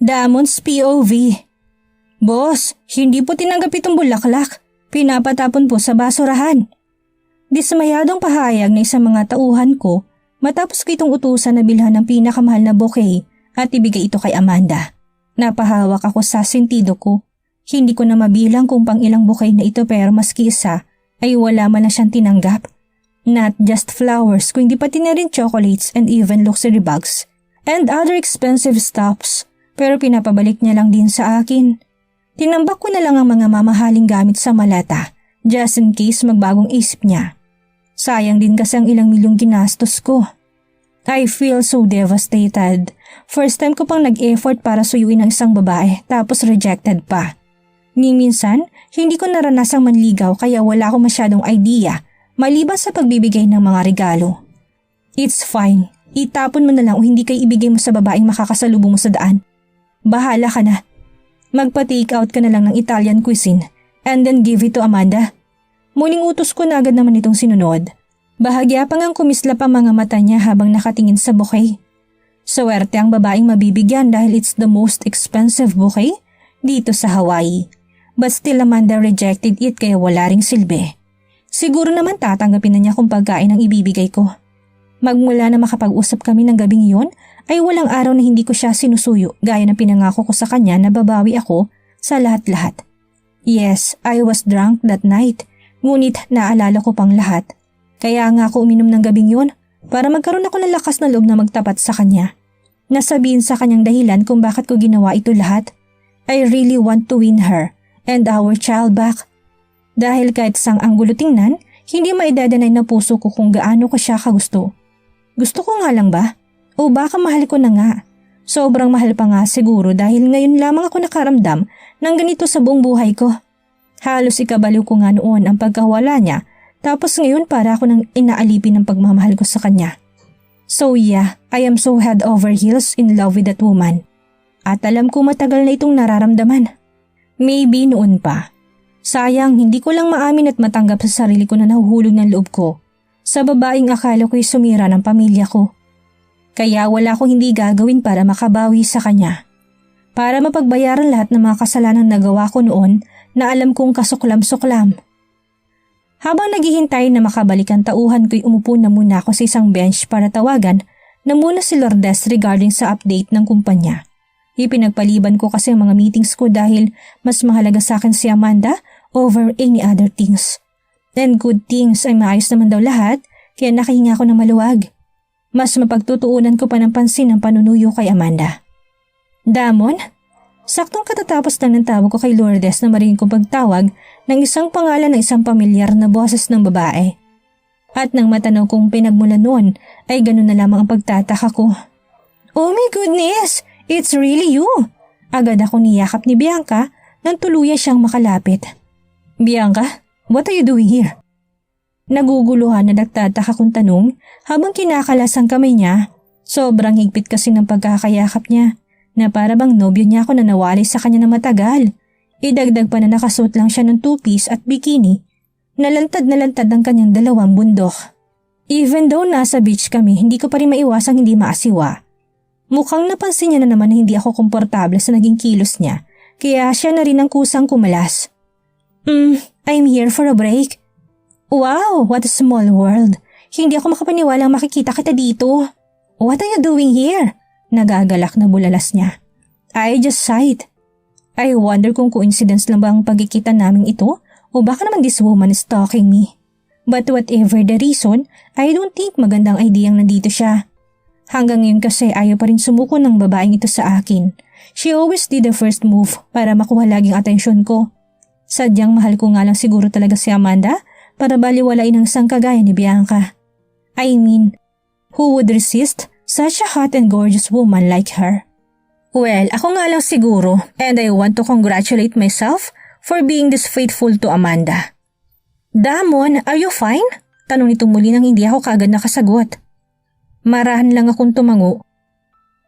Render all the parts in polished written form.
Damon's POV. Boss, hindi po tinanggap itong bulaklak. Pinapatapon po sa basurahan. Dismayadong pahayag na isang mga tauhan ko matapos ko itong utusan na bilhan ng pinakamahal na bouquet at ibigay ito kay Amanda. Napahawak ako sa sentido ko. Hindi ko na mabilang kung pang ilang bouquet na ito pero maski isa ay wala man na siyang tinanggap. Not just flowers kundi pati na rin chocolates and even luxury bags and other expensive stuffs pero pinapabalik niya lang din sa akin. Tinambak ko na lang ang mga mamahaling gamit sa malata just in case magbagong isip niya. Sayang din kasi ang ilang milyong ginastos ko. I feel so devastated. First time ko pang nag-effort para suyuin ang isang babae tapos rejected pa. Ni minsan, hindi ko naranasang manligaw kaya wala akong masyadong idea maliban sa pagbibigay ng mga regalo. It's fine. Itapon mo na lang o hindi kay ibigay mo sa babaeng makakasalubong mo sa daan. Bahala ka na. Magpa-take out ka na lang ng Italian cuisine and then give it to Amanda. Muling utos ko na agad naman itong sinunod. Bahagya pa ngang kumisla pa mga mata niya habang nakatingin sa bouquet. Swerte ang babaeng mabibigyan dahil it's the most expensive bouquet dito sa Hawaii. But still Amanda rejected it kaya wala ring silbi. Siguro naman tatanggapin na niya kung pagkain ang ibibigay ko. Magmula na makapag-usap kami ng gabing iyon ay walang araw na hindi ko siya sinusuyo gaya ng pinangako ko sa kanya na babawi ako sa lahat-lahat. Yes, I was drunk that night, ngunit naalala ko pang lahat. Kaya nga ako uminom ng gabing yun para magkaroon ako ng lakas na loob na magtapat sa kanya. Nasabihin sa kanyang dahilan kung bakit ko ginawa ito lahat. I really want to win her and our child back. Dahil kahit sang anggulo tingnan, hindi maidadanay ng puso ko kung gaano ko siya kagusto. Gusto ko nga lang ba? O baka mahal ko na nga. Sobrang mahal pa nga siguro dahil ngayon lamang ako nakaramdam ng ganito sa buong buhay ko. Halos ikabaliw ko nga noon ang pagkawala niya tapos ngayon para ako nang inaalipin ng pagmamahal ko sa kanya. So yeah, I am so head over heels in love with that woman. At alam ko matagal na itong nararamdaman. Maybe noon pa. Sayang hindi ko lang maamin at matanggap sa sarili ko na nahuhulog ng loob ko sa babaeng akala ko'y sumira ng pamilya ko. Kaya wala akong hindi gagawin para makabawi sa kanya. Para mapagbayaran lahat ng mga kasalanang nagawa ko noon na alam kong kasuklam-suklam. Habang naghihintay na makabalik ang tauhan ko'y umupo na muna ako sa isang bench para tawagan na muna si Lourdes regarding sa update ng kumpanya. Ipinagpaliban ko kasi ang mga meetings ko dahil mas mahalaga sa akin si Amanda over any other things. And good things ay maayos naman daw lahat kaya nakahinga ako ng maluwag. Mas mapagtutuunan ko pa ng pansin ang panunuyo kay Amanda. Damon? Saktong katatapos lang ng tawag ko kay Lourdes na marinig kong pagtawag ng isang pangalan ng isang pamilyar na boses ng babae. At nang matanaw kong pinagmula noon ay ganun na lamang ang pagtataka ko. Oh my goodness! It's really you! Agad ako niyakap ni Bianca nang tuluyan siyang makalapit. Bianca, what are you doing here? Naguguluhan na nagtataka kong tanong habang kinakalas ang kamay niya. Sobrang higpit kasi ng pagkakayakap niya na para bang nobyo niya ako na nawali sa kanya na matagal. Idagdag pa na nakasuot lang siya ng two-piece at bikini. Nalantad ang kanyang dalawang bundok. Even though nasa beach kami, hindi ko pa rin maiwasang hindi maasiwa. Mukhang napansin niya na naman na hindi ako komportable sa naging kilos niya kaya siya na rin ang kusang kumalas. I'm here for a break. Wow, what a small world. Hindi ako makapaniwalang makikita kita dito. What are you doing here? Nagagalak na bulalas niya. I just saw it. I wonder kung coincidence lang ba ang pagkikita naming ito o baka naman this woman is stalking me. But whatever the reason, I don't think magandang idea ang nandito siya. Hanggang ngayon kasi ayaw pa rin sumuko ng babaeng ito sa akin. She always did the first move para makuha laging atensyon ko. Sadyang mahal ko nga lang siguro talaga si Amanda para baliwalain ang isang kagaya ni Bianca. I mean, who would resist such a hot and gorgeous woman like her? Well, ako nga lang siguro and I want to congratulate myself for being this faithful to Amanda. Damon, are you fine? Tanong nito muli nang hindi ako kaagad nakasagot. Marahan lang akong tumango.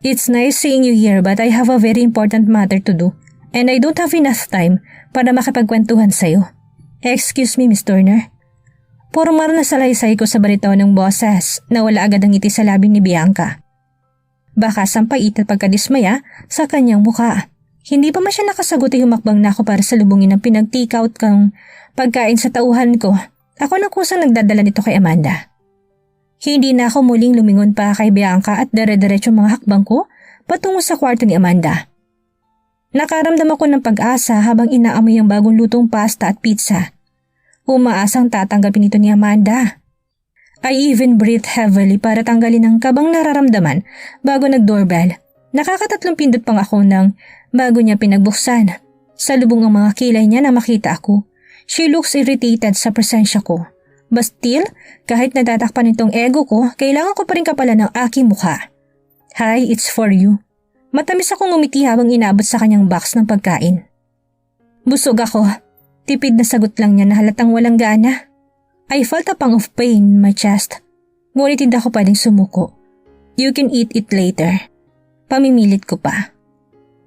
It's nice seeing you here but I have a very important matter to do and I don't have enough time para makipagkwentuhan sa'yo. Excuse me, Miss Turner. Formal na salaysay ko sa baritaw ng boses na wala agad ang ngiti sa labi ni Bianca. baka sampait at pagkadismaya sa kanyang mukha. Hindi pa man siya nakasagot ay humakbang na ako para salubungin ang pinag-take-out kang pagkain sa tauhan ko. Ako na kusang nagdadala nito kay Amanda. Hindi na ako muling lumingon pa kay Bianca at dire-diretso mga hakbang ko patungo sa kwarto ni Amanda. Nakaramdam ako ng pag-asa habang inaamoy ang bagong lutong pasta at pizza. Umaasang tatanggapin ito ni Amanda. I even breathed heavily para tanggalin ang kabang nararamdaman bago nag-doorbell. Nakakatatlong pindot pang ako nang bago niya pinagbuksan. Salubong ang mga kilay niya na makita ako. She looks irritated sa presensya ko. But still, kahit natatakpan itong ego ko, kailangan ko pa rin kapalan ng aking mukha. Hi, it's for you. Matamis akong umiti habang inabot sa kanyang box ng pagkain. Busog ako. Tipid na sagot lang niya na halatang walang gana. I felt a pang of pain in my chest. Ngunit hindi ako pwedeng sumuko. You can eat it later. Pamimilit ko pa.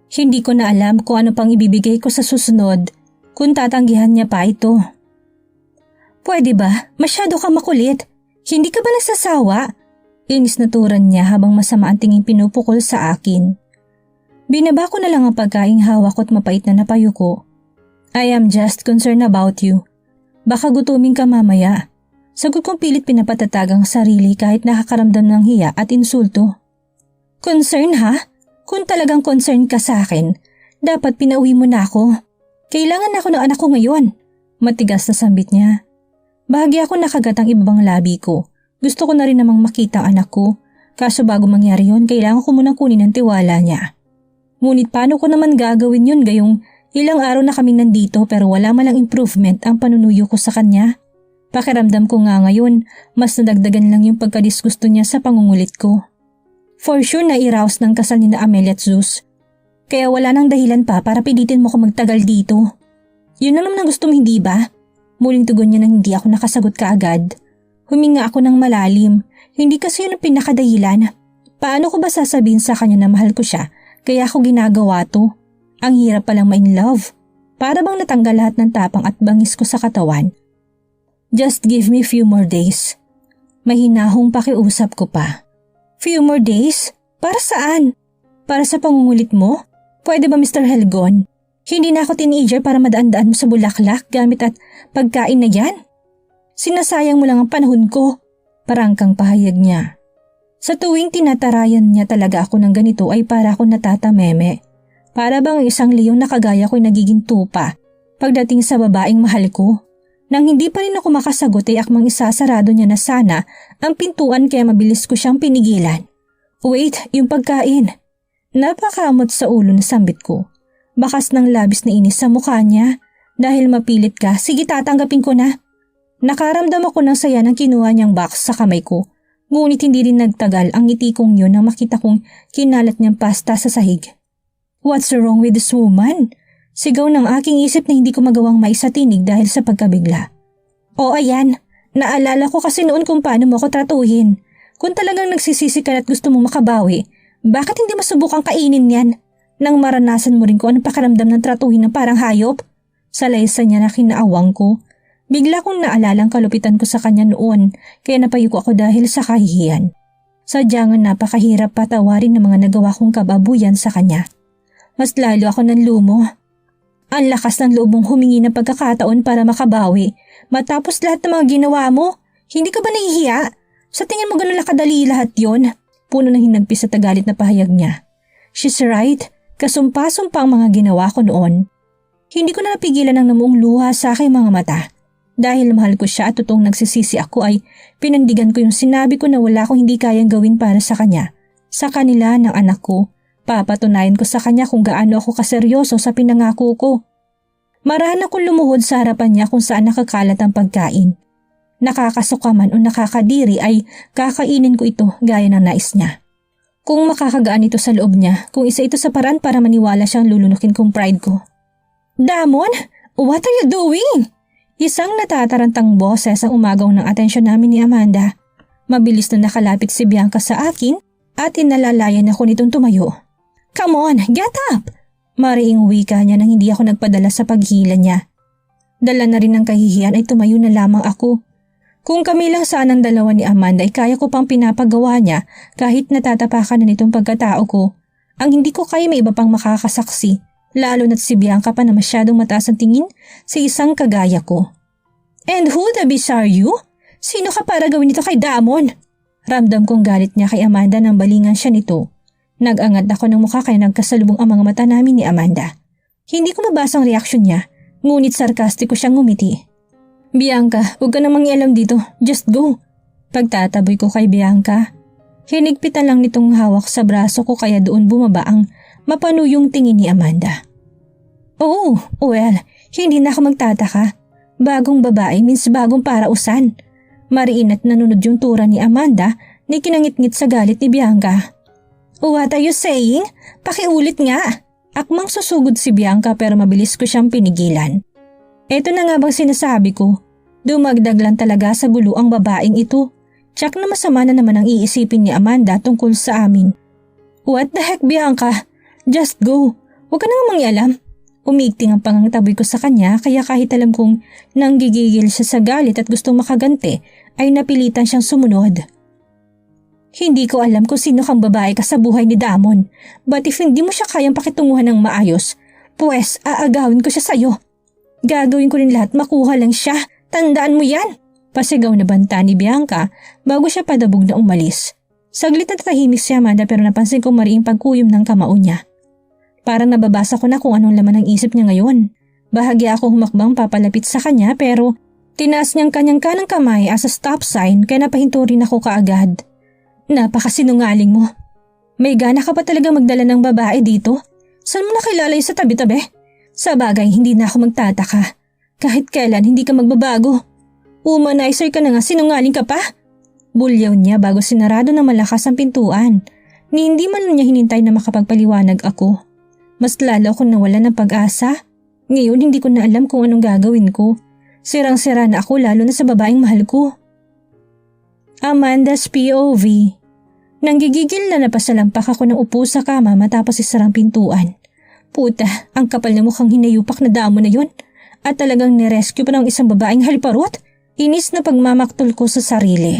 Hindi ko na alam kung ano pang ibibigay ko sa susunod kung tatanggihan niya pa ito. Pwede ba? Masyado ka makulit. Hindi ka ba nagsasawa? Inis na turan niya habang masama ang tingin pinupukol sa akin. Binaba ko na lang ang pagkaing hawak ko at mapait na napayo ko. I am just concerned about you. Baka gutumin ka mamaya. Sagot kong pilit pinapatatag ang sarili kahit nakakaramdam ng hiya at insulto. Concern ha? Kung talagang concern ka sa akin, dapat pinauwi mo na ako. Kailangan ako ng anak ko ngayon. Matigas na sambit niya. Bahagi ako nakagat ang ibabang labi ko. Gusto ko na rin namang makita ang anak ko. Kaso bago mangyari yun, kailangan ko munang kunin ang tiwala niya. Ngunit paano ko naman gagawin yun gayong ilang araw na kaming nandito pero wala malang improvement ang panunuyo ko sa kanya? Pakiramdam ko nga ngayon, mas nadagdagan lang yung pagkadisgusto niya sa pangungulit ko. For sure na i-rouse ng kasal ni na Amelia at Zeus. Kaya wala nang dahilan pa para pilitin mo ko magtagal dito. Yun na naman ang gusto mo, hindi ba? Muling tugon niya nang hindi ako nakasagot kaagad. Huminga ako ng malalim. Hindi kasi yun ang pinakadahilan. Paano ko ba sasabihin sa kanya na mahal ko siya kaya ako ginagawa to? Ang hirap palang ma-in love. Para bang natanggal lahat ng tapang at bangis ko sa katawan. Just give me few more days. Mahinahong pakiusap ko pa. Few more days? Para saan? Para sa pangungulit mo? Pwede ba Mr. Helgon? Hindi na ako teenager para madaan-daan mo sa bulaklak gamit at pagkain na yan. Sinasayang mo lang ang panahon ko. Parangkang pahayag niya. Sa tuwing tinatarayan niya talaga ako ng ganito ay para ako natatameme. Para bang isang leon na kagaya ko'y nagiging tupa pagdating sa babaeng mahal ko. Nang hindi pa rin ako makasagot ay akmang isasarado niya na sana ang pintuan kaya mabilis ko siyang pinigilan. Wait, yung pagkain. Napakamot sa ulo na sambit ko. Bakas ng labis na inis sa mukha niya. Dahil mapilit ka, sige tatanggapin ko na. Nakaramdam ako ng saya nang kinuha niyang box sa kamay ko. Ngunit hindi rin nagtagal ang ngiti kong yun nang makita kong kinalat niyang pasta sa sahig. What's wrong with this woman? Sigaw ng aking isip na hindi ko magawang maisatinig dahil sa pagkabigla. O ayan, naalala ko kasi noon kung paano mo ako tratuhin. Kung talagang nagsisisi ka at gusto mong makabawi, bakit hindi masubukang kainin yan? Nang maranasan mo rin ko anong pakiramdam ng tratuhin ng parang hayop? Sa laysa niya na kinaawang ko. Bigla kong naalalang kalupitan ko sa kanya noon kaya napayuko ako dahil sa kahihiyan. Sadyang napakahirap patawarin ng mga nagawa kong kababuyan sa kanya. Mas lalo ako ng lumo. Ang lakas ng loob mong humingi ng pagkakataon para makabawi. Matapos lahat ng mga ginawa mo, hindi ka ba nahihiya? Sa tingin mo ganun lang kadali lahat yon? Puno ng hinagpis sa tagalit na pahayag niya. She's right, kasumpa-sumpa ang mga ginawa ko noon. Hindi ko na napigilan ang namuong luha sa aking mga mata. Dahil mahal ko siya at totoong nagsisisi ako ay pinandigan ko yung sinabi ko na wala akong hindi kayang gawin para sa kanya. Sa kanila ng anak ko. Papatunayan ko sa kanya kung gaano ako kaseryoso sa pinangako ko. Marahan akong lumuhod sa harapan niya kung saan nakakalat ang pagkain. Nakakasuka man o nakakadiri ay kakainin ko ito gaya ng nais niya. Kung makakagaan ito sa loob niya, kung isa ito sa paraan para maniwala siyang lulunukin kong pride ko. Damon, what are you doing? Isang natatarantang boses ang umagaw ng atensyon namin ni Amanda. Mabilis na nakalapit si Bianca sa akin at inalalayan ako nitong tumayo. Come on, get up! Mariing wika niya nang hindi ako nagpadala sa paghila niya. Dala na rin ng kahihiyan ay tumayo na lamang ako. Kung kami lang sanang dalawa ni Amanda ay kaya ko pang pinapagawa niya kahit natatapakan na nitong pagkatao ko. Ang hindi ko kaya may iba pang makakasaksi, lalo na't si Bianca pa na masyadong mataas ang tingin sa isang kagaya ko. And who the beast are you? Sino ka para gawin ito kay Damon? Ramdam kong galit niya kay Amanda nang balingan siya nito. Nag-angat ako ng mukha kaya nagkasalubong ang mga mata namin ni Amanda. Hindi ko mabasa ang reaksyon niya, ngunit sarkastiko siyang ngumiti. Bianca, huwag ka namang ialam dito. Just go. Pagtataboy ko kay Bianca. Hinigpitan lang nitong hawak sa braso ko kaya doon bumaba ang mapanuyong tingin ni Amanda. Oh, well, hindi na ako magtataka. Bagong babae means bagong parausan. Mariin at nanunod yung tura ni Amanda na kinangit-ngit sa galit ni Bianca. What are you saying? Pakiulit nga. Akmang susugod si Bianca pero mabilis ko siyang pinigilan. Eto na nga bang sinasabi ko? Dumagdag lang talaga sa gulo ang babaeng ito. Tsak na masama na naman ang iisipin ni Amanda tungkol sa amin. What the heck, Bianca? Just go. Huwag ka nang mangialam. Umigting ang pangangtaboy ko sa kanya kaya kahit alam kong nanggigigil siya sa galit at gustong makaganti ay napilitan siyang sumunod. Hindi ko alam kung sino kang babae ka sa buhay ni Damon, but if hindi mo siya kayang pakitunguhan ng maayos, pues aagawin ko siya sa'yo. Gagawin ko rin lahat makuha lang siya. Tandaan mo yan! Pasigaw na banta ni Bianca bago siya padabog na umalis. Saglit na tatahimik si Amanda pero napansin ko mariing pagkuyom ng kamao niya. Parang nababasa ko na kung anong laman ng isip niya ngayon. Bahagya ako humakbang papalapit sa kanya pero tinaas niyang kanyang kanang kamay as a stop sign kaya napahinto rin ako kaagad. Napakasinungaling mo. May gana ka pa talaga magdala ng babae dito? Saan mo nakilala yung sa tabi-tabi? Sa bagay hindi na ako magtataka. Kahit kailan hindi ka magbabago. Womanizer ka na nga, sinungaling ka pa. Bulyaw niya bago sinarado na malakas ang pintuan. Ni hindi man niya hinintay na makapagpaliwanag ako. Mas lalo akong nawala ng pag-asa. Ngayon hindi ko na alam kung anong gagawin ko. Sirang-sira na ako lalo na sa babaeng mahal ko. Amanda's POV. Nanggigigil na napasalampak ako ng upo sa kama matapos isarang pintuan. Puta, ang kapal na mukhang hinayupak na damo na yon. At talagang nirescue pa ng isang babaeng haliparot. Inis na pagmamaktol ko sa sarili.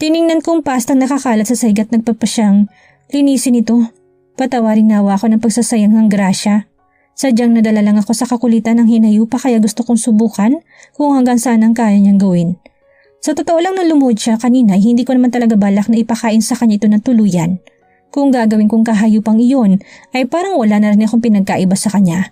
Tiningnan kong pastang nakakalat sa sahig at nagpapasyang linisin ito. Patawarin nawa ako ng pagsasayang ng grasya. Sadyang nadala lang ako sa kakulitan ng hinayupak kaya gusto kong subukan kung hanggang saan ang kaya niyang gawin. Sa totoo lang nung lumuhod siya kanina, hindi ko naman talaga balak na ipakain sa kanya ito ng tuluyan. Kung gagawin kong kahayupang iyon ay parang wala na rin akong pinagkaiba sa kanya.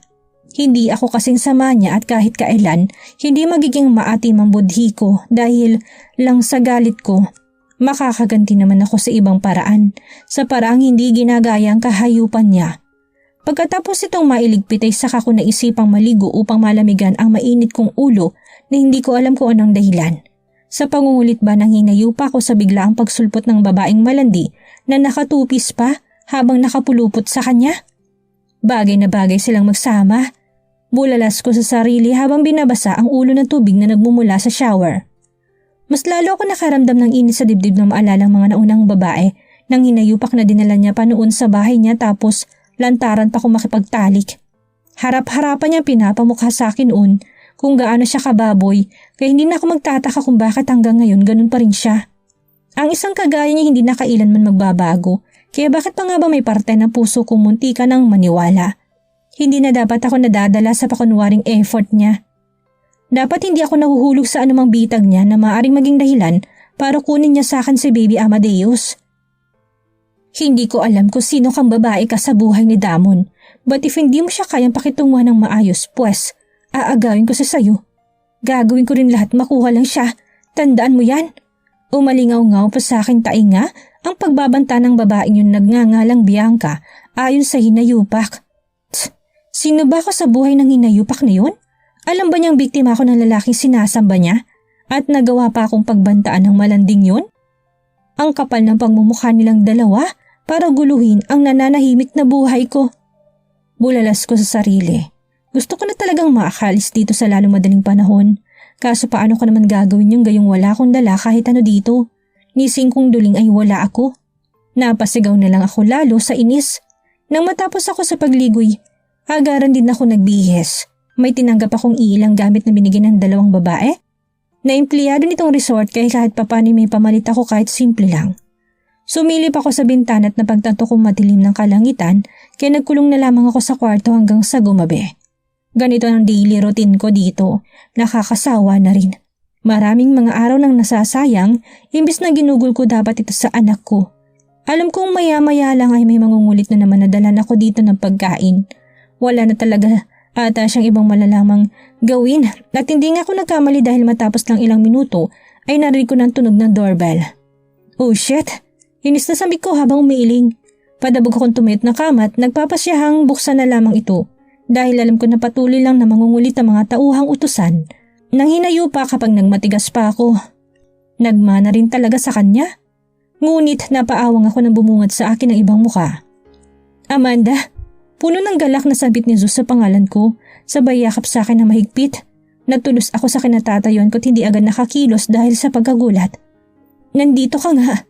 Hindi ako kasing sama niya at kahit kailan, hindi magiging maatim ang budhi ko dahil lang sa galit ko. Makakaganti naman ako sa ibang paraan, sa paraang hindi ginagaya ang kahayupan niya. Pagkatapos itong mailigpit ay saka ko naisipang maligo upang malamigan ang mainit kong ulo na hindi ko alam kung anong dahilan. Sa pangungulit ba ng hinayupa ko sa biglaang pagsulpot ng babaeng malandi na nakatupis pa habang nakapulupot sa kanya? Bagay na bagay silang magsama. Bulalas ko sa sarili habang binabasa ang ulo ng tubig na nagmumula sa shower. Mas lalo ako nakaramdam ng inis sa dibdib na maalalang mga naunang babae nang hinayupak na dinala niya pa noon sa bahay niya tapos lantaran pa kong makipagtalik. Harap-harapan niya pinapamukha sa akin noon kung gaano siya kababoy kaya hindi na ako magtataka kung bakit hanggang ngayon ganun pa rin siya. Ang isang kagaya niya hindi na kailanman magbabago kaya bakit pa nga ba may parte ng puso kong munti ka nang maniwala? Hindi na dapat ako nadadala sa pakunwaring effort niya. Dapat hindi ako nahuhulog sa anumang bitag niya na maaaring maging dahilan para kunin niya sa akin si Baby Amadeus. Hindi ko alam kung sino kang babae ka sa buhay ni Damon, but if hindi mo siya kayang pakitunguhan ng maayos, pues, aagawin ko sa sayo. Gagawin ko rin lahat makuha lang siya. Tandaan mo yan. Umalingaw-ngaw pa sa akin tainga ang pagbabanta ng babaeng yun nagngangalang Bianca ayon sa hinayupak. Sino ba ako sa buhay ng hinayupak na yun? Alam ba niyang biktima ako ng lalaking sinasamba niya? At nagawa pa akong pagbantaan ng malanding yun? Ang kapal ng pagmumukha nilang dalawa para guluhin ang nananahimik na buhay ko. Bulalas ko sa sarili. Gusto ko na talagang maakalis dito sa lalong madaling panahon. Kaso paano ko naman gagawin yung gayong wala akong dala kahit ano dito? Nising kong duling ay wala ako. Napasigaw na lang ako lalo sa inis. Nang matapos ako sa pagligoy, agaran din ako nagbihis. May tinanggap akong ilang gamit na binigyan ng dalawang babae. na empleyado nitong resort kaya kahit papani may pamalit ako kahit simple lang. Sumilip ako sa bintana at napagtanto kong madilim ng kalangitan kaya nagkulong na lamang ako sa kwarto hanggang sa gumabi. Ganito ang daily routine ko dito, nakakasawa na rin. Maraming mga araw nang nasasayang, imbis na ginugol ko dapat ito sa anak ko. Alam kong maya-maya lang ay may mangungulit na naman nadalan ako dito ng pagkain. Wala na talaga ata siyang ibang malalamang gawin at hindi nga ako nagkamali dahil matapos lang ilang minuto ay narinig ko ng tunog ng doorbell. Oh shit! Inis na sabi ko habang umiiling. Padabog akong tumit na kama at nagpapasyahang buksan na lamang ito. Dahil alam ko na patuloy lang na mangungulit ang mga tauhang utusan. Nang hinayo pa kapag nagmatigas pa ako. Nagmana rin talaga sa kanya. Ngunit napaawang ako nang bumungad sa akin ng ibang muka. Amanda, puno ng galak na sabit ni Zeus sa pangalan ko, sabay yakap sa akin na mahigpit. Natulos ako sa kinatatayuan ko't hindi agad nakakilos dahil sa pagkagulat. Nandito ka nga.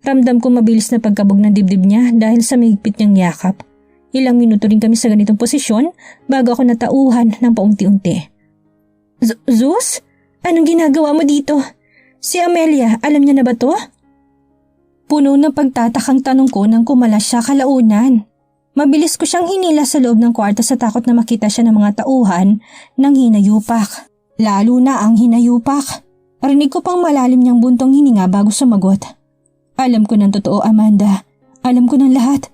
Ramdam ko mabilis na pagkabog ng dibdib niya dahil sa mahigpit niyang yakap. Ilang minuto rin kami sa ganitong posisyon bago ako natauhan ng paunti-unti. Zeus? Anong ginagawa mo dito? Si Amelia, alam niya na ba to? Puno ng pagtatakang tanong ko nang kumalas siya kalaunan. Mabilis ko siyang hinila sa loob ng kwarto sa takot na makita siya ng mga tauhan ng hinayupak. Lalo na ang hinayupak. Rinig ko pang malalim niyang buntong hininga bago sumagot. Alam ko ng totoo, Amanda. Alam ko ng lahat.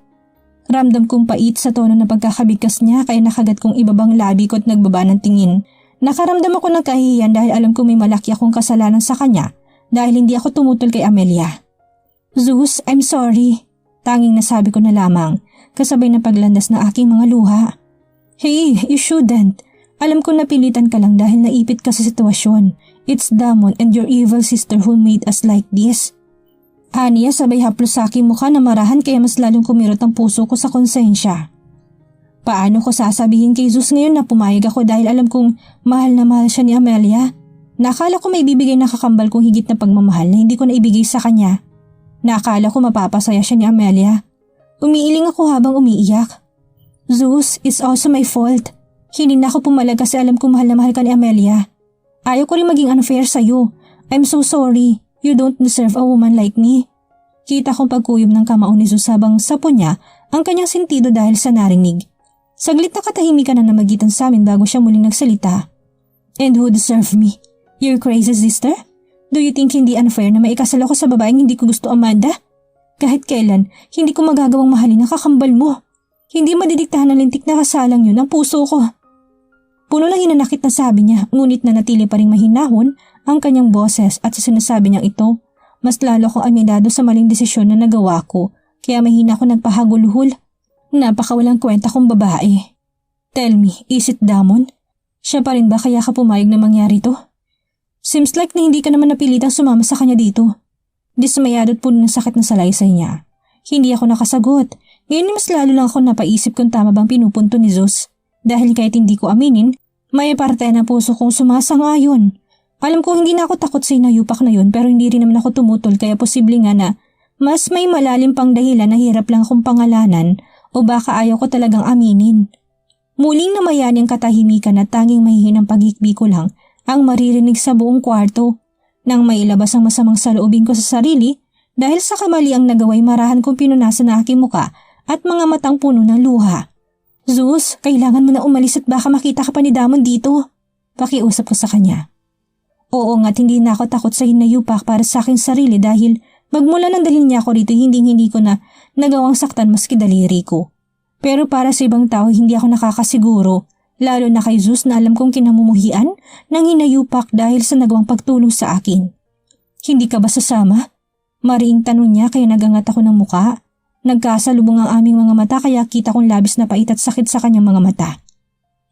Ramdam kong pait sa tono ng pagkakabigkas niya kaya nakagat kong ibabang labi ko at nagbaba ng tingin. Nakaramdam ako ng kahihiyan dahil alam ko may malaki akong kasalanan sa kanya dahil hindi ako tumutol kay Amelia. Zeus, I'm sorry. Tanging nasabi ko na lamang kasabay ng paglandas ng aking mga luha. Hey, you shouldn't. Alam ko napilitan ka lang dahil naipit ka sa sitwasyon. It's Damon and your evil sister who made us like this. Aniya sabay haplos sa aking mukha na marahan kaya mas lalong kumirot ang puso ko sa konsensya. Paano ko sasabihin kay Zeus ngayon na pumayag ako dahil alam kong mahal na mahal siya ni Amelia? Nakala ko may bibigay na kakambal kong higit na pagmamahal na hindi ko na ibigay sa kanya. Nakala ko mapapasaya siya ni Amelia. Umiiling ako habang umiiyak. Zeus, it's also my fault. Hindi na ako pumalag kasi alam kong mahal na mahal ka ni Amelia. Ayaw ko rin maging unfair sa'yo. I'm so sorry. You don't deserve a woman like me. Kita kong pagkuyom ng kamao ni Zeus habang sapo niya ang kanyang sentido dahil sa narinig. Saglit na katahimikan na namagitan sa amin bago siya muling nagsalita. And who deserve me? Your crazy sister? Do you think hindi unfair na maikasal ako sa babaeng hindi ko gusto, Amanda? Kahit kailan, hindi ko magagawang mahalin ang kakambal mo. Hindi madidiktahan ng lintik na kasalang yun ang puso ko. Puno ng hinanakit na sabi niya, ngunit nanatili pa ring mahinahon ang kanyang boses at sa sinasabi niyang ito, mas lalo akong aminado sa maling desisyon na nagawa ko kaya mahina ako nagpahaguluhol. Napakawalang kwenta kong babae. Tell me, is it Damon? Siya pa rin ba kaya ka pumayag na mangyari to? Seems like na hindi ka naman napilitang sumama sa kanya dito. Dismayado at puno ng sakit na salaysay niya. Hindi ako nakasagot. Ngayon mas lalo lang ako napaisip kung tama bang pinupunto ni Zeus. Dahil kahit hindi ko aminin, may parte ng puso kong sumasangayon. Alam ko hindi na ako takot sa inayupak na yun pero hindi rin naman ako tumutol kaya posible nga na mas may malalim pang dahilan na hirap lang akong pangalanan o baka ayaw ko talagang aminin. Muling namayani ang katahimikan at tanging mahihinang paghikbi ko lang ang maririnig sa buong kwarto. Nang mailabas ang masamang saloobin ko sa sarili dahil sa kamali ang nagaway marahan kong pinunasan na aking muka at mga matang puno ng luha. Zeus, kailangan mo na umalis at baka makita ka pa ni Damon dito. Pakiusap ko sa kanya. Oo nga't hindi na ako takot sa hinayupak para sa aking sarili dahil magmula nang dalhin niya ako rito hindi ko na nagawang saktan maski daliri ko. Pero para sa ibang tao hindi ako nakakasiguro, lalo na kay Zeus na alam kong kinamumuhian ng hinayupak dahil sa nagawang pagtulong sa akin. Hindi ka ba sasama? Mariing tanong niya kaya nagangat ako ng muka. Nagkasalubong ang aming mga mata kaya kita kong labis na pait at sakit sa kanyang mga mata.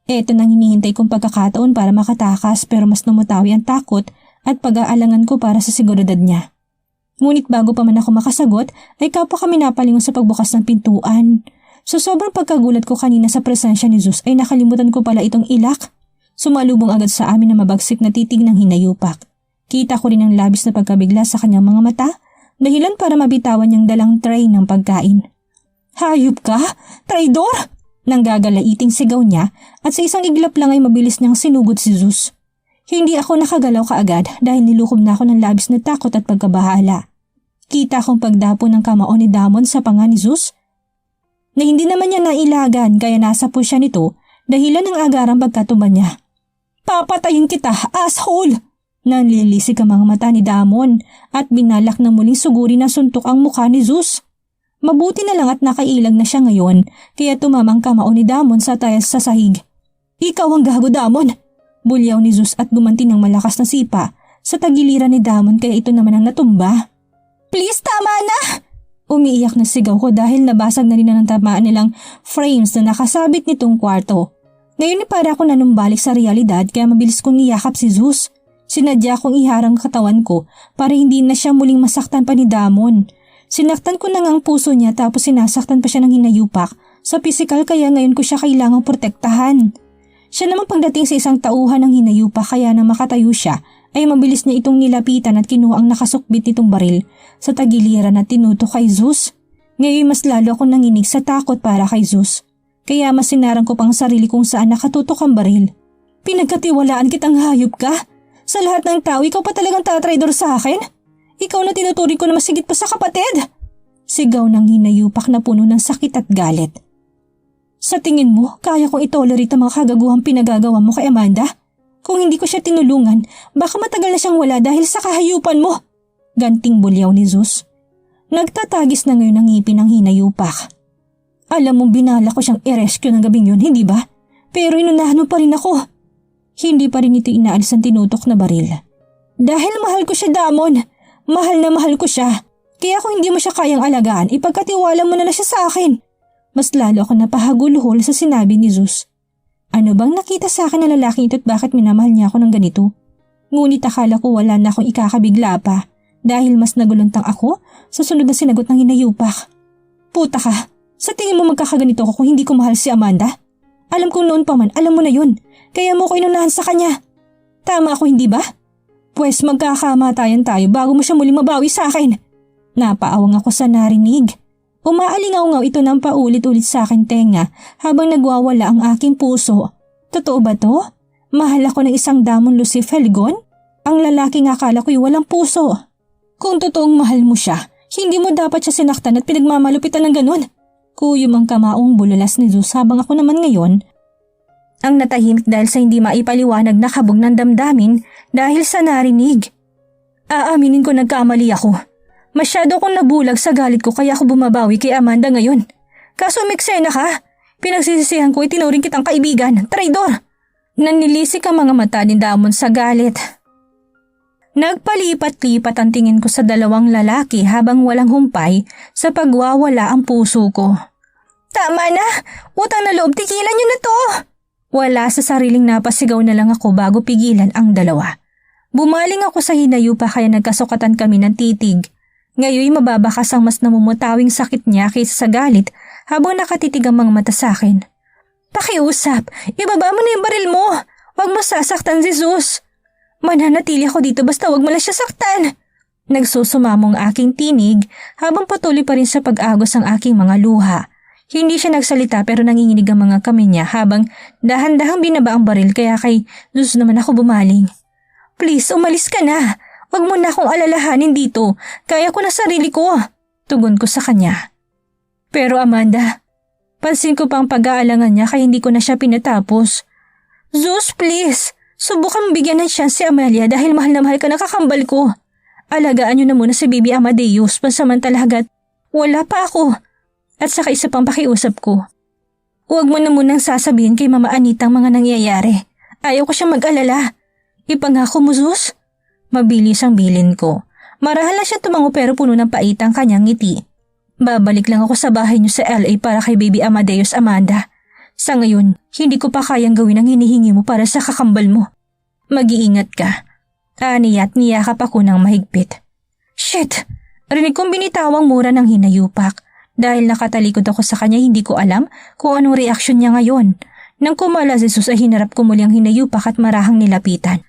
Eto nang hinihintay kong pagkakataon para makatakas pero mas numutawi ang takot at pag-aalangan ko para sa seguridad niya. Ngunit bago pa man ako makasagot ay kapwa kami napalingon sa pagbukas ng pintuan. Sa sobrang pagkagulat ko kanina sa presensya ni Zeus ay nakalimutan ko pala itong ilak. Sumalubong agad sa amin na mabagsik na titig ng hinayupak. Kita ko rin ang labis na pagkabigla sa kanyang mga mata, dahilan para mabitawan niyang dalang tray ng pagkain. Hayop ka? Traidor! Nang gagalaiting sigaw niya at sa isang iglap lang ay mabilis niyang sinugod si Zeus. Hindi ako nakagalaw kaagad dahil nilukob na ako ng labis na takot at pagkabahala. Kita kong pagdapo ng kamao ni Damon sa panga ni Zeus na hindi naman niya nailagan kaya nasa po siya nito dahilan ng agarang pagkatumba niya. "Papatayin kita, asshole!" Nanlilisik ang mga mata ni Damon at binalak na muling sugurin na suntok ang mukha ni Zeus. Mabuti na lang at nakailag na siya ngayon kaya tumamang kamao ni Damon sa tayas sa sahig. "Ikaw ang gago, Damon!" Bulyaw ni Zeus at gumanti ng malakas na sipa sa tagiliran ni Damon kaya ito naman ang natumba. "Please, tama na!" Umiiyak na sigaw ko dahil nabasag na rin na ng tamaan nilang frames na nakasabit nitong kwarto. Ngayon para ako nanumbalik sa realidad kaya mabilis kong niyakap si Zeus. Sinadya kong iharang katawan ko para hindi na siya muling masaktan pa ni Damon. Sinaktan ko na nga ang puso niya tapos sinasaktan pa siya ng hinayupak sa pisikal kaya ngayon ko siya kailangang protektahan. Siya naman pagdating sa isang tauhan ng hinayupak kaya na makatayo siya ay mabilis niya itong nilapitan at kinuha ang nakasukbit nitong baril sa tagiliran at tinutok kay Zeus. Ngayon mas lalo akong nanginig sa takot para kay Zeus. Kaya mas sinarang ko pang sarili kung saan nakatutok ang baril. "Pinagkatiwalaan kitang hayop ka? Sa lahat ng tao ikaw pa talagang tatraidor sa akin? Ikaw na tinuturing ko na masigit pa sa kapatid!" Sigaw ng hinayupak na puno ng sakit at galit. "Sa tingin mo, kaya kong itolerate ang mga kagaguhang pinagagawa mo kay Amanda? Kung hindi ko siya tinulungan, baka matagal na siyang wala dahil sa kahayupan mo!" Ganting bulyaw ni Zeus. Nagtatagis na ngayon ang ngipin ng hinayupak. "Alam mong binala ko siyang i-rescue ng gabing yun, hindi ba? Pero inunahan mo pa rin ako." Hindi pa rin ito inaalis ang tinutok na baril. "Dahil mahal ko siya, Damon. Mahal na mahal ko siya. Kaya kung hindi mo siya kayang alagaan, ipagkatiwala mo na siya sa akin." Mas lalo ako napahaguluhol sa sinabi ni Zeus. Ano bang nakita sa akin na lalaki ito at bakit minamahal niya ako ng ganito? Ngunit akala ko wala na akong ikakabigla pa dahil mas naguluntang ako sa sunod na sinagot ng hinayupak. "Puta ka, sa tingin mo magkakaganito ako kung hindi ko mahal si Amanda? Alam kong noon pa man, alam mo na yun. Kaya mo ko inunahan sa kanya. Tama ako, hindi ba? Pwes magkakamatayan tayo bago mo siya muling mabawi sa akin." Napaawang ako sa narinig. Umaalingaw-ngaw ito ng paulit-ulit sa akin tenga habang nagwawala ang aking puso. Totoo ba to? Mahal ako ng isang Damon Lucifelgon? Ang lalaking akala ko'y walang puso. Kung totoong mahal mo siya, hindi mo dapat siya sinaktan at pinagmamalupitan ng ganun. Kuyom ang kamaong bulalas ni Zeus habang ako naman ngayon ang natahimik dahil sa hindi maipaliwanag na kabog ng damdamin dahil sa narinig. Aaminin ko nagkamali ako. Masyado akong nabulag sa galit ko kaya ako bumabawi kay Amanda ngayon. Kaso umeksena ka. Pinagsisisihan ko itinuring kitang kaibigan, traidor. Nanlilisik ang mga mata ni Damon sa galit. Nagpalipat-lipat ang tingin ko sa dalawang lalaki habang walang humpay sa pagwawala ang puso ko. "Tama na! Utang na loob, tigilan niyo na to!" Wala sa sariling napasigaw na lang ako bago pigilan ang dalawa. Bumaling ako sa hinayupa kaya nagkasukatan kami ng titig. Ngayon mababakas ang mas namumutawing sakit niya kaysa sa galit habang nakatitig ang mga mata sa akin. "Pakiusap, ibaba mo na yung baril mo. Huwag mo sasaktan si Zeus. Mananatili ako dito basta huwag mo lang siya saktan." Nagsusumamong aking tinig habang patuloy pa rin sa pag-agos ang aking mga luha. Hindi siya nagsalita pero nanginginig ang mga kamay niya habang dahan-dahang binaba ang baril kaya kay Zeus naman ako bumaling. "Please, umalis ka na. Huwag mo na akong alalahanin dito. Kaya ko na sarili ko." Tugon ko sa kanya. "Pero Amanda, pansin ko pang pag-aalangan niya kaya hindi ko na siya pinatapos." "Zeus, please. Subukan bigyan ng chance si Amalia dahil mahal na mahal ka ng kakambal ko. Alagaan niyo na muna si Baby Amadeus pansamantala hanggat wala pa ako. At saka isa pang pakiusap ko. Huwag mo na munang sasabihin kay Mama Anita ang mga nangyayari. Ayaw ko siyang mag-alala. Ipangako mo, Zeus?" Mabilis ang bilin ko. Marahal na siya tumango pero puno ng pait ang kanyang ngiti. "Babalik lang ako sa bahay niyo sa LA para kay Baby Amadeus, Amanda. Sa ngayon, hindi ko pa kayang gawin ang hinihingi mo para sa kakambal mo. Mag-iingat ka." Ani at niyakap ako ng mahigpit. Shit! Rinig kong binitawang mura ng hinayupak. Dahil nakatalikod ako sa kanya hindi ko alam kung anong reaksyon niya ngayon. Nang kumala si Zeus ay hinarap ko muli ang hinayupak at marahang nilapitan.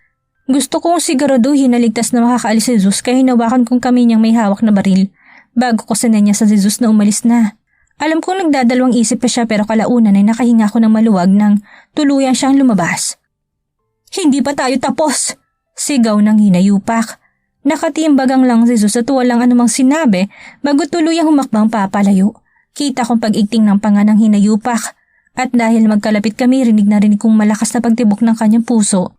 Gusto kong siguraduhin na ligtas na makakaalis si Zeus kaya hinawakan kong kami niyang may hawak na baril. Bago ko sinenya sa si Zeus na umalis na. Alam kong nagdadalawang isip pa siya pero kalaunan ay nakahinga ko ng maluwag nang tuluyan siyang lumabas. Hindi pa tayo tapos! Sigaw ng hinayupak. Nakatiimbagang lang si Jesus at walang anumang sinabi bago tuluyang humakbang papalayo. Kita kong pag-igting ng panga ng hinayupak at dahil magkalapit kami rinig na rinig kong malakas na pagtibok ng kanyang puso.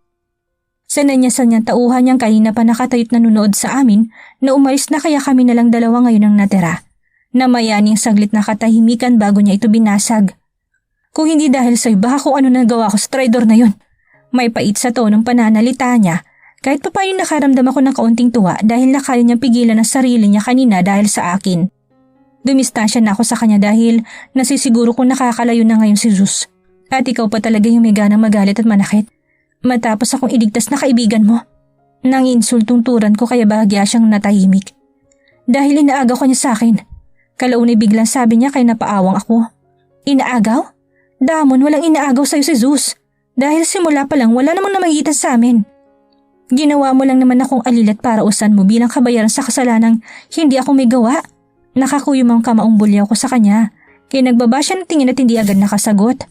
Sa nanyasan niyang tauhan niyang kanina pa nakatayot na nunood sa amin na umalis na kaya kami nalang dalawa ngayon ang natira. Namayaning saglit na katahimikan bago niya ito binasag. Kung hindi dahil sa'yo baka kung ano nagawa ko sa traidor na yun. May pait sa tonong pananalita niya. Kahit pa paano nakaramdam ako ng kaunting tuwa dahil nakaya niyang pigilan ang sarili niya kanina dahil sa akin. Dumistansya na ako sa kanya dahil nasisiguro kong nakakalayo na ngayon si Zeus. At ikaw pa talaga yung may ganang magalit at manakit. Matapos akong iligtas na kaibigan mo. Nang insultong turan ko kaya bahagya siyang natahimik. Dahil inaagaw ka niya sa akin. Kalaunay biglang sabi niya kaya napaawang ako. Inaagaw? Damon, walang inaagaw sa'yo si Zeus. Dahil simula pa lang wala namang namagitan sa amin. Ginawa mo lang naman akong alilat para usan mo bilang kabayaran sa kasalanang hindi ako may gawa. Nakakuyom ang kamaong bulyaw ko sa kanya. Kaya nagbaba siya ng tingin at hindi agad nakasagot.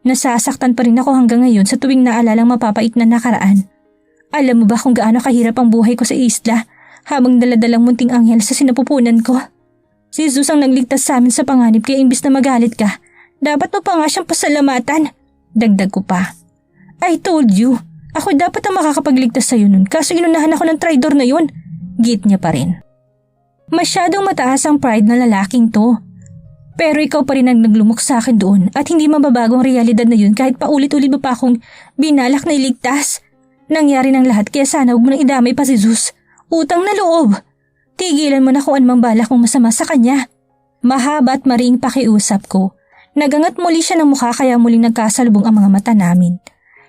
Nasasaktan pa rin ako hanggang ngayon sa tuwing naalalang mapapait na nakaraan. Alam mo ba kung gaano kahirap ang buhay ko sa isla habang daladalang munting anghel sa sinapupunan ko? Si Jesus ang nagligtas sa amin sa panganib kaya imbis na magalit ka, dapat mo pa nga siyang pasalamatan. Dagdag ko pa. I told you. Ako dapat ang makakapagligtas sa'yo nun kaso inunahan ako ng traidor na yun. Git niya pa rin. Masyadong mataas ang pride na lalaking to. Pero ikaw pa rin ang naglumok sa akin doon at hindi mababagong realidad na yun kahit paulit-ulit mo pa akong binalak na iligtas. Nangyari ng lahat kaya sana huwag mo nang idamay pa si Zeus. Utang na loob. Tigilan mo na kung anumang balak mong masama sa kanya. Mahaba at mariing pakiusap ko. Nagangat muli siya ng mukha kaya muling nagkasalubong ang mga mata namin.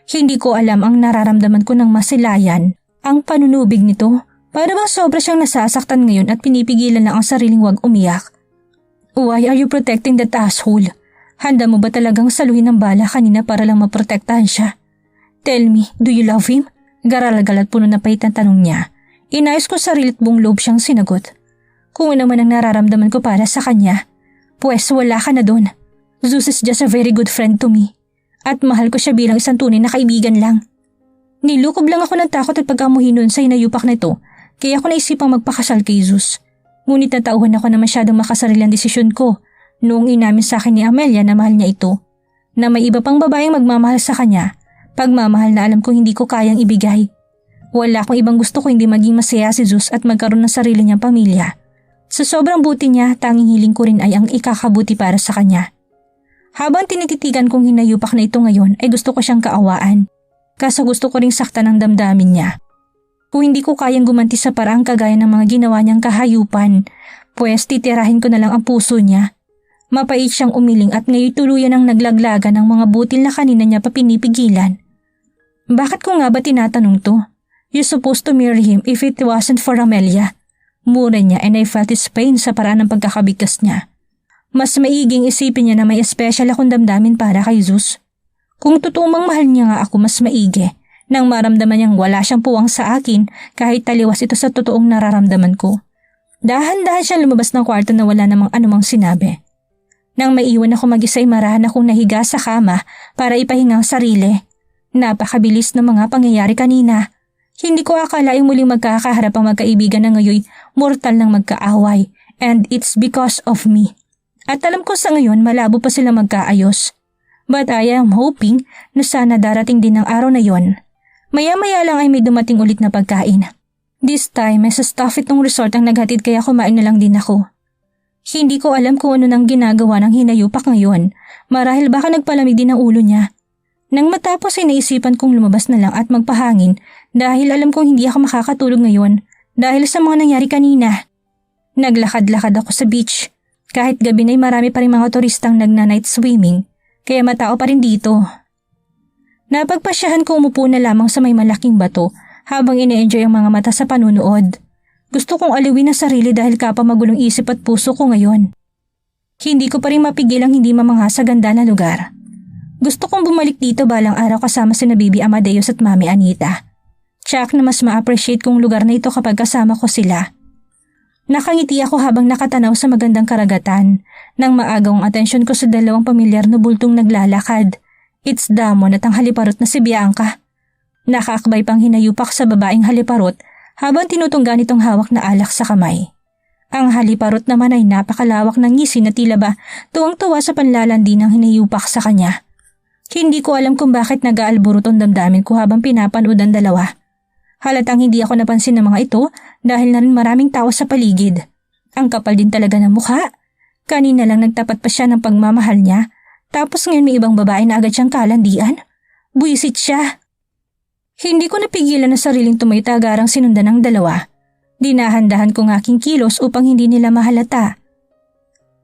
Hindi ko alam ang nararamdaman ko ng masilayan. Ang panunubig nito, para bang sobra siyang nasasaktan ngayon at pinipigilan lang ang sariling wag umiyak. Why are you protecting that asshole? Handa mo ba talagang saluhin ng bala kanina para lang maprotektahan siya? Tell me, do you love him? Garal-galat puno na pait ang tanong niya. Inayos ko sarilit buong loob siyang sinagot. Kung ano man ang nararamdaman ko para sa kanya, pues wala ka na doon. Zeus is just a very good friend to me. At mahal ko siya bilang isang tunay na kaibigan lang. Nilukob lang ako ng takot at pag-amuhin noon sa hinayupak na ito, kaya ako naisipang magpakasal kay Zeus. Ngunit natauhan ako na masyadong makasarilang desisyon ko noong inamin sa akin ni Amelia na mahal niya ito. Na may iba pang babaeng magmamahal sa kanya, pagmamahal na alam kong hindi ko kayang ibigay. Wala akong ibang gusto ko hindi maging masaya si Zeus at magkaroon ng sarili niyang pamilya. Sa sobrang buti niya, tanging hiling ko rin ay ang ikakabuti para sa kanya. Habang tinititigan kong hinayupak na ito ngayon ay gusto ko siyang kaawaan. Kaso gusto ko ring saktan ang damdamin niya. Kung hindi ko kayang gumanti sa paraang kagaya ng mga ginawa niyang kahayupan, pues titirahin ko na lang ang puso niya. Mapait siyang umiling at ngayon tuluyan ang naglaglaga ng mga butil na kanina niya pa pinipigilan. Bakit ko nga ba tinatanong to? You're supposed to marry him if it wasn't for Amelia. Mura niya and I felt his pain sa paraan ng pagkakabigkas niya. Mas maiging isipin niya na may espesyal akong damdamin para kay Zeus. Kung totoo mang mahal niya nga ako mas maigi, nang maramdaman niyang wala siyang puwang sa akin kahit taliwas ito sa totoong nararamdaman ko. Dahan-dahan siyang lumabas ng kwarto na wala namang anumang sinabi. Nang maiwan ako mag-isa ay marahan akong nahiga sa kama para ipahinga ang sarili. Napakabilis ng mga pangyayari kanina. Hindi ko akala ay muling magkakaharap ang magkaibigan na ngayon mortal ng magkaaway and it's because of me. At alam ko sa ngayon malabo pa sila magkaayos. But I am hoping na sana darating din ang araw na yon. Maya-maya lang ay may dumating ulit na pagkain. This time ay sa staff itong resort ang naghatid kaya kumain na lang din ako. Hindi ko alam kung ano nang ginagawa ng hinayupak ngayon. Marahil baka nagpalamig din ang ulo niya. Nang matapos ay naisipan kong lumabas na lang at magpahangin dahil alam kong hindi ako makakatulog ngayon dahil sa mga nangyari kanina. Naglakad-lakad ako sa beach. Kahit gabi na'y marami pa rin mga turistang nagna-night swimming, kaya matao pa rin dito. Napagpasyahan ko umupo na lamang sa may malaking bato habang ine-enjoy ang mga mata sa panunood. Gusto kong aliwin ang sarili dahil kapamagulong isip at puso ko ngayon. Hindi ko pa rin mapigil ang hindi mamangha sa ganda na lugar. Gusto kong bumalik dito balang araw kasama sina Bibi Amadeus at Mami Anita. Tsak na mas ma-appreciate kong lugar na ito kapag kasama ko sila. Nakangiti ako habang nakatanaw sa magandang karagatan nang maagaw ang atensyon ko sa dalawang pamilyar na bultong naglalakad. It's Damon at ang haliparot na si Bianca. Nakakbay pang hinayupak sa babaeng haliparot habang tinutunggan itong hawak na alak sa kamay. Ang haliparot naman ay napakalawak ng ngisi na tila ba tuwang-tuwa sa panlalandi ng hinayupak sa kanya. Hindi ko alam kung bakit nag-aalburot ang damdamin ko habang pinapanood ang dalawa. Halatang hindi ako napansin ng mga ito dahil na rin maraming tao sa paligid. Ang kapal din talaga ng mukha. Kanina lang nagtapat pa siya ng pagmamahal niya, tapos ngayon may ibang babae na agad siyang kalandian. Buwisit siya. Hindi ko napigilan na sariling tumaytagarang sinundan ng dalawa. Dinahandahan ko ng aking kilos upang hindi nila mahalata.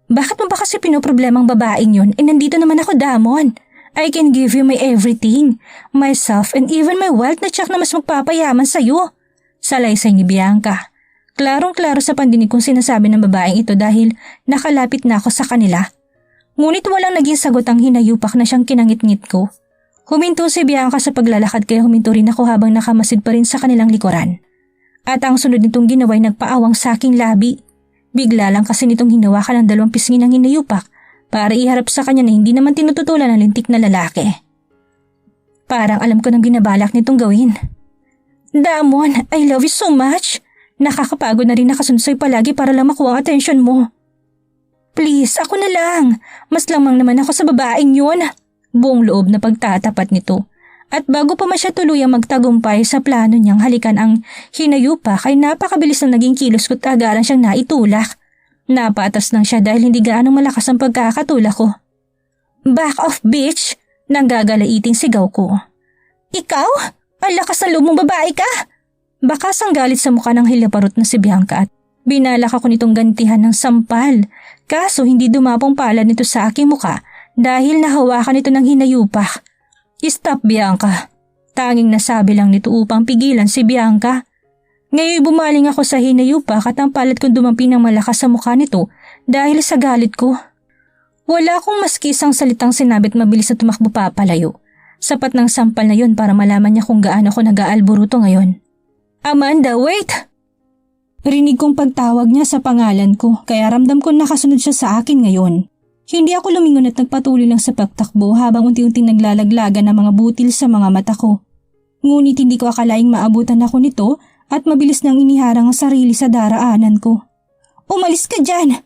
Bakit mo ba kasi pinoproblemang babaeng yun? Nandito naman ako, Damon. I can give you my everything, myself and even my wealth na tsak na mas magpapayaman sa'yo. Salaysay ni Bianca. Klarong-klaro sa pandinig kong sinasabi ng babaeng ito dahil nakalapit na ako sa kanila. Ngunit walang naging sagot ang hinayupak na siyang kinangit-ngit ko. Huminto si Bianca sa paglalakad kaya huminto rin ako habang nakamasid pa rin sa kanilang likuran. At ang sunod nitong ginawa ay nagpaawang sa aking labi. Bigla lang kasi nitong hinawakan ang 2 pisngi ng hinayupak para iharap sa kanya na hindi naman tinututulan ng lintik na lalaki. Parang alam ko nang binabalak nitong gawin. Damon, I love you so much. Nakakapagod na rin nakasunod sa'yo palagi para lang makuha ang atensyon mo. Please, ako na lang. Mas lamang naman ako sa babaeng yun. Buong loob na pagtatapat nito. At bago pa siya tuluyang magtagumpay sa plano niyang halikan ang hinayupak ay napakabilis na naging kilos ko't agaran siyang naitulak. Napatas lang siya dahil hindi gaanong malakas ang pagkakatulak ko. Back off, bitch! Nanggagalaiting sigaw ko. Ikaw? Ang lakas ng loob mong babae ka! Bakas ang galit sa mukha ng hiliparot na si Bianca at binalak ako nitong gantihan ng sampal. Kaso hindi dumapong palad nito sa aking muka dahil nahawakan ito ng hinayupak. Stop, Bianca. Tanging nasabi lang nito upang pigilan si Bianca. Ngayon bumaling ako sa hinayupak at ang palad kong dumampi ng malakas sa mukha nito dahil sa galit ko. Wala akong maskisang salitang sinabi at mabilis na tumakbo papalayo. Sapat ng sampal na yun para malaman niya kung gaano ako nag-aalburuto ngayon. Amanda, wait! Rinig kong pagtawag niya sa pangalan ko kaya ramdam ko nakasunod siya sa akin ngayon. Hindi ako lumingon at nagpatuloy lang sa pagtakbo habang unti-unting naglalaglagan ng mga butil sa mga mata ko. Ngunit hindi ko akalaing maabutan ako nito at mabilis nang iniharang ang sarili sa daraanan ko. Umalis ka dyan!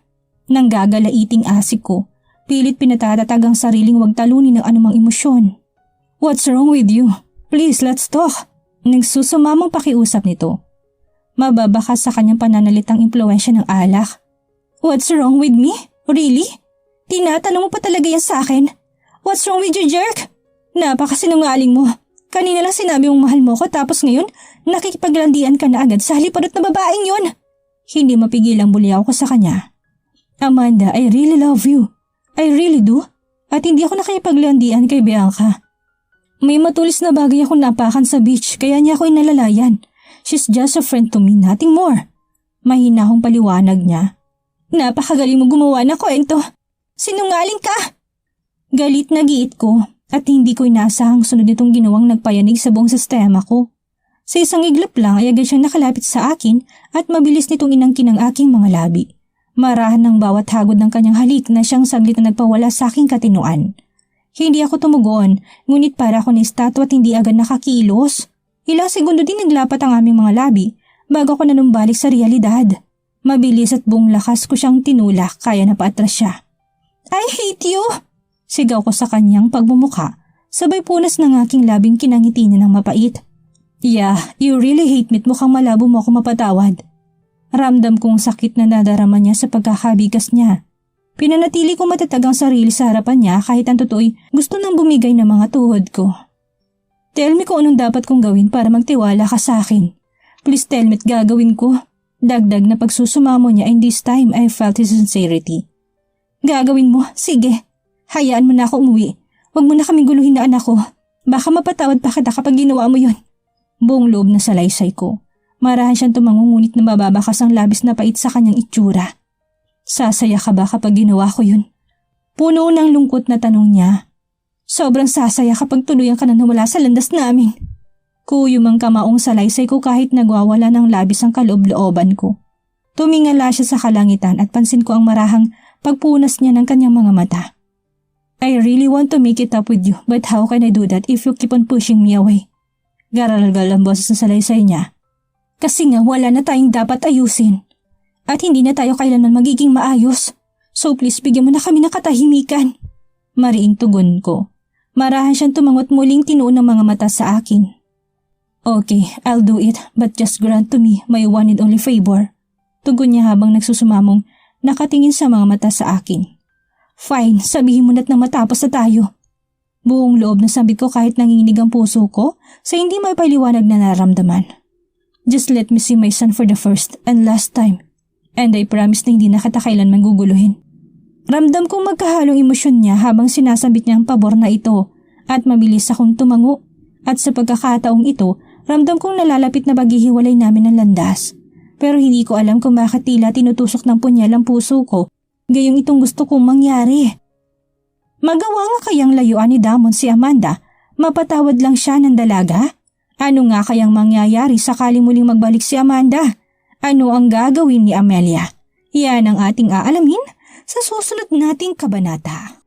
Nanggagalaiting asik ko. Pilit pinatatatag ang sariling wag talunin ng anumang emosyon. What's wrong with you? Please, let's talk. Nagsusumamang pakiusap nito. Mababakas sa kanyang pananalitang impluwensya ng alak. What's wrong with me? Really? Tinatanong mo pa talaga yan sa akin? What's wrong with you, jerk? Napakasinungaling mo. Kanina lang sinabi mong mahal mo ko tapos ngayon nakikipaglandian ka na agad sa haliparot na babaeng yun. Hindi mapigilang buliyaw ko sa kanya. Amanda, I really love you. I really do. At hindi ako nakikipaglandian kay Bianca. May matulis na bagay akong napakan sa beach kaya niya ako inalalayan. She's just a friend to me, nothing more. Mahina akong paliwanag niya. Napakagaling mo gumawa ng kwento. Sinungaling ka! Galit na giit ko at hindi ko inasahang sunod nitong ginawang nagpayanig sa buong sistema ko. Sa isang iglap lang ay agad siyang nakalapit sa akin at mabilis nitong inangkin ang aking mga labi. Marahan ng bawat hagod ng kanyang halik na siyang saglit na nagpawala sa aking katinuan. Hindi ako tumugon, ngunit para ako ni estatwa at hindi agad nakakilos. Ilang segundo din naglapat ang aming mga labi bago ako nanumbalik sa realidad. Mabilis at buong lakas ko siyang tinulak kaya napaatras siya. I hate you! Sigaw ko sa kanyang pagbumuka, sabay punas ng aking labing kinangiti niya ng mapait. Yeah, you really hate me't mukhang malabo mo ako mapatawad. Ramdam kong sakit na nadarama niya sa pagkakabigas niya. Pinanatili kong matatag ang sarili sa harapan niya kahit ang totoo'y gusto nang bumigay ng mga tuhod ko. Tell me kung anong dapat kong gawin para magtiwala ka sa akin. Please tell me't gagawin ko. Dagdag na pagsusumamo niya and this time I felt his sincerity. Gagawin mo? Sige. Hayaan mo na ako umuwi. Huwag mo na kaming guluhin na anak ko. Baka mapatawad pa kita kapag ginawa mo yun. Buong loob na salaysay ko. Marahan siyang tumangungunit na mababakas ang labis na pait sa kanyang itsura. Sasaya ka ba kapag ginawa ko yun? Puno ng lungkot na tanong niya. Sobrang sasaya kapag tuluyan ka na nawala sa landas namin. Kuyom ang kamaong salaysay ko kahit nagwawala ng labis ang kaloob-looban ko. Tumingala siya sa kalangitan at pansin ko ang marahang pagpunas niya ng kanyang mga mata. I really want to make it up with you but how can I do that if you keep on pushing me away? Garalgal ang boses sa salaysay niya. Kasi nga wala na tayong dapat ayusin. At hindi na tayo kailanman magiging maayos. So please bigyan mo na kami ng katahimikan. Mariing tugon ko. Marahan siyang tumangot muling tinuon ng mga mata sa akin. Okay, I'll do it but just grant to me my one and only favor. Tugon niya habang nagsusumamong nakatingin sa mga mata sa akin. Fine, sabihin mo na't nang matapos na tayo. Buong loob na sabit ko kahit nanginginig ang puso ko sa hindi may paliwanag na nararamdaman. Just let me see my son for the first and last time. And I promise na hindi na kita kailanman guguluhin. Ramdam kong magkahalong emosyon niya habang sinasabit niya ang pabor na ito at mabilis akong tumango. At sa pagkakataong ito, ramdam kong nalalapit na paghihiwalay namin ng landas. Pero hindi ko alam kung bakit tila tinutusok ng punyal ang puso ko. Gayong itong gusto kong mangyari. Magawa nga kayang layuan ni Damon si Amanda? Mapatawad lang siya ng dalaga? Ano nga kayang mangyayari sakali muling magbalik si Amanda? Ano ang gagawin ni Amelia? Yan ang ating aalamin sa susunod nating kabanata.